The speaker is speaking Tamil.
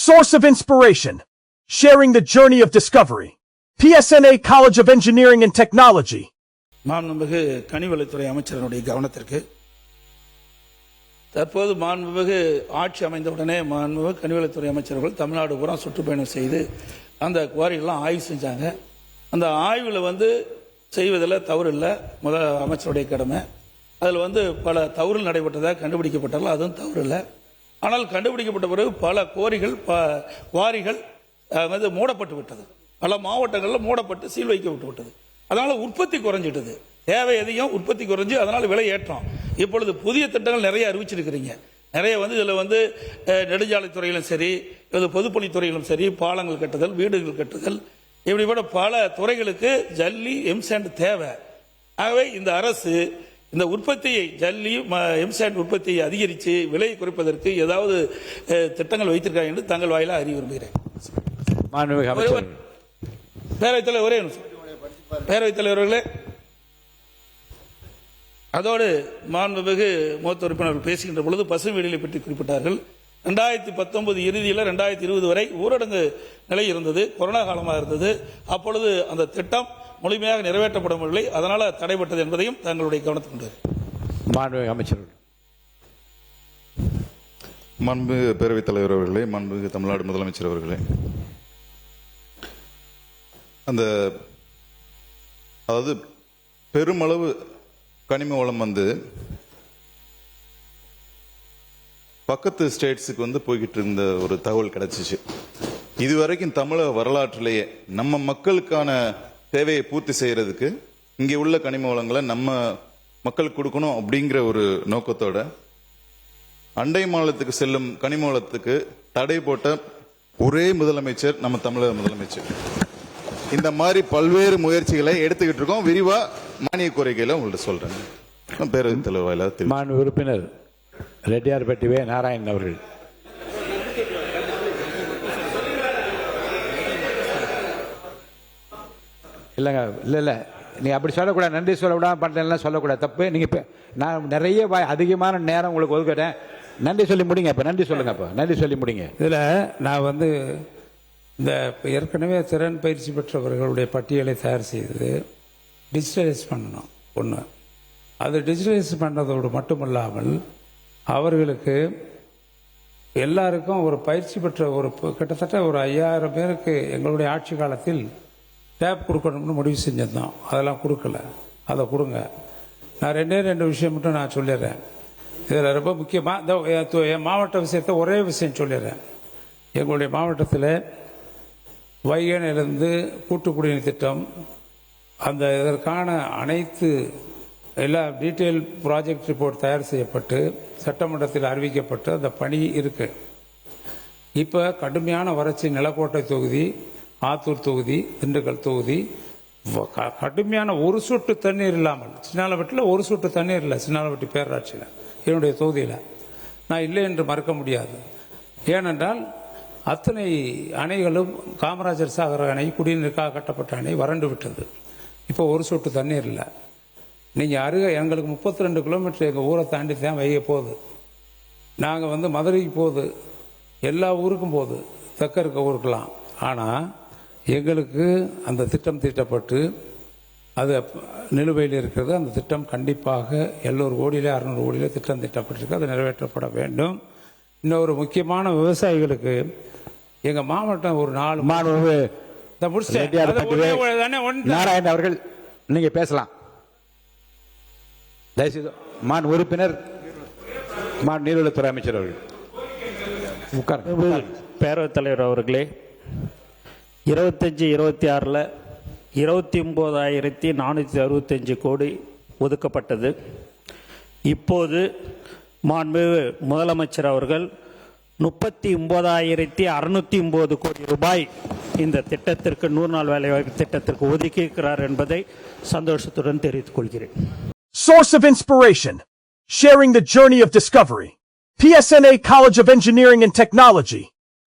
Source of inspiration. Sharing the journey of discovery. PSNA College of Engineering and Technology. மாண்புமிகு கனிவளத்துறை அமைச்சரனுடைய கவனத்திற்கு தற்போது மாண்புமிகு ஆட்சி அமைந்தவுடனே மாண்புமிகு கனிவளத்துறை அமைச்சர்கள் தமிழ்நாடு பூரா சுற்றுப்பயணம் செய்து அந்த குவாரிகள்லாம் ஆய்வு செஞ்சாங்க. அந்த ஆய்வில் செய்வதில் தவறு இல்லை, முதல் அமைச்சருடைய கடமை. அதில் பல தவறுகள் நடைபெற்றதாக கண்டுபிடிக்கப்பட்டாலும் அதுவும் தவறு இல்லை. ஆனால் கண்டுபிடிக்கப்பட்ட பிறகு பல குவாரிகள் மூடப்பட்டு விட்டது. பல மாவட்டங்களில் மூடப்பட்டு சீல் வைக்கப்பட்டு விட்டது. அதனால் உற்பத்தி குறைஞ்சிட்டது, தேவை அதிகம், உற்பத்தி குறைஞ்சி, அதனால் விலை ஏற்றம். இப்பொழுது புதிய திட்டங்கள் நிறைய அறிவிச்சிருக்கிறீங்க. நிறைய இதில் நெடுஞ்சாலைத்துறையிலும் சரி, பொதுப்பணித்துறையிலும் சரி, பாலங்கள் கட்டுதல், வீடுகள் கட்டுதல், இப்படிப்பட்ட பல துறைகளுக்கு ஜல்லி எம்சாண்ட் தேவை. ஆகவே இந்த அரசு இந்த உற்பத்தியை, ஜல்லி எம்சாண்ட் உற்பத்தியை அதிகரித்து விலையை குறைப்பதற்கு ஏதாவது திட்டங்கள் வைத்திருக்காங்க என்று தங்கள் வாயிலாக அறிய விரும்புகிறேன். பேரவைத் தலைவர், ஒரே பேரவைத் தலைவர்களே, அதோடு மாண்புமிகு மூத்த உறுப்பினர்கள் பேசுகின்ற பொழுது பசுமை வீடுகளை பற்றி குறிப்பிட்டார்கள். 2019 இறுதியில் 2020 வரை ஊரடங்கு நிலை இருந்தது, கொரோனா காலமாக இருந்தது. அப்பொழுது அந்த திட்டம் முழுமையாக நிறைவேற்றப்படவில்லை, அதனால் தடைபட்டது என்பதையும் தங்களுடைய கவனத்துக்கு கொண்டு மாண்புமிகு அமைச்சர்கள். மாண்புமிகு பேரவைத் தலைவர் அவர்களே, மாண்புமிகு தமிழ்நாடு முதலமைச்சர் அவர்களே, அதாவது பெருமளவு கனிம வளம் பக்கத்து ஸ்டேட்ஸுக்கு போய்கிட்டு இருந்த ஒரு தகவல் கிடைச்சிச்சு. இதுவரைக்கும் தமிழக வரலாற்றிலேயே நம்ம மக்களுக்கான தேவையை பூர்த்தி செய்யறதுக்கு இங்கே உள்ள கனிம வளங்களை நம்ம மக்களுக்கு கொடுக்கணும் அப்படிங்கிற ஒரு நோக்கத்தோட அண்டை மாநிலத்துக்கு செல்லும் கனிம வளத்துக்கு தடை போட்ட ஒரே முதலமைச்சர் நம்ம தமிழக முதலமைச்சர். இந்த மாதிரி பல்வேறு முயற்சிகளை எடுத்துக்கிட்டு இருக்கோம். விரிவா மானிய கோரிக்கையில உங்கள்ட்ட சொல்றேன். பேரவைத் தலைவர் மாண்பு உறுப்பினர் ரெட்டியார்பட்டி வே. நாராயணன் அவர்கள். இல்லைங்க, இல்லை நீ அப்படி சொல்லக்கூடாது, நன்றி சொல்லக்கூடாது, பண்ணுறேன்லாம் சொல்லக்கூடாது, தப்பு. நீங்கள் நான் நிறைய அதிகமான நேரம் உங்களுக்கு ஒதுக்கிறேன். நன்றி சொல்லி முடிங்க. இப்போ நன்றி சொல்லுங்க. இப்போ நன்றி சொல்லி முடிங்க. இதில் நான் இந்த ஏற்கனவே திறன் பயிற்சி பெற்றவர்களுடைய பட்டியலை தயார் செய்து டிஜிட்டலைஸ் பண்ணணும். ஒன்று, அது டிஜிட்டலைஸ் பண்ணுறதோடு மட்டுமல்லாமல் அவர்களுக்கு எல்லாருக்கும் ஒரு பயிற்சி பெற்ற கிட்டத்தட்ட ஒரு 5000 பேருக்கு எங்களுடைய ஆட்சி காலத்தில் டேப் கொடுக்கணும்னு முடிவு செஞ்சிருந்தோம். அதெல்லாம் கொடுக்கல, அதை கொடுங்க. நான் 2 விஷயம் மட்டும் நான் சொல்லிடுறேன். இதில் ரொம்ப முக்கியமாக என் மாவட்ட விஷயத்தை ஒரே விஷயம் சொல்லிடுறேன். எங்களுடைய மாவட்டத்தில் வைகனிலிருந்து கூட்டு குடிநீர் திட்டம், இதற்கான அனைத்து எல்லா டீட்டெயில் ப்ராஜெக்ட் ரிப்போர்ட் தயார் செய்யப்பட்டு சட்டமன்றத்தில் அறிவிக்கப்பட்டு அந்த பணி இருக்கு. இப்போ கடுமையான வறட்சி நிலக்கோட்டை தொகுதி, ஆத்தூர் தொகுதி, திண்டுக்கல் தொகுதி, கடுமையான ஒரு சொட்டு தண்ணீர் இல்லாமல், சின்னாலவட்டியில் ஒரு சொட்டு தண்ணீர் இல்லை. சின்னாலவட்டி பேரூராட்சியில் என்னுடைய தொகுதியில் நான் இல்லை என்று மறுக்க முடியாது. ஏனென்றால் அத்தனை அணைகளும், காமராஜர் சாகர் அணை, குடிநீருக்காக கட்டப்பட்ட அணை வறண்டு விட்டது. இப்போ ஒரு சொட்டு தண்ணீர் இல்லை. நீங்கள் எங்களுக்கு 32 கிலோமீட்டர் எங்கள் ஊரை தாண்டி தான் வைக போகுது. நாங்கள் மதுரைக்கு போகுது, எல்லா ஊருக்கும் போகுது, தெற்க இருக்க ஊருக்கெல்லாம். ஆனால் எங்களுக்கு அந்த திட்டம் தீட்டப்பட்டு அது நிலுவையில் இருக்கிறது. அந்த திட்டம் கண்டிப்பாக 700 கோடியிலே 600 கோடியிலே திட்டம் தீட்டப்பட்டிருக்கு. அது நிறைவேற்றப்பட வேண்டும். இன்னொரு முக்கியமான விவசாயிகளுக்கு எங்கள் மாவட்டம் ஒரு 4 நாராயணன் அவர்கள், நீங்க பேசலாம். தயவுசெய்து மான் உறுப்பினர் நீர்வளத்துறை அமைச்சர் அவர்கள் உட்கார். பேரவைத் தலைவர் அவர்களே, 25-26 29,465 கோடி ஒதுக்கப்பட்டது. இப்போது மாண்புமிகு முதலமைச்சர் அவர்கள் 39,609 கோடி ரூபாய் இந்த திட்டத்திற்கு, 100 நாள் வேலைவாய்ப்பு திட்டத்திற்கு ஒதுக்கியிருக்கிறார் என்பதை சந்தோஷத்துடன் தெரிவித்துக் கொள்கிறேன். Source of inspiration. Sharing the journey of discovery. PSNA College of Engineering and Technology.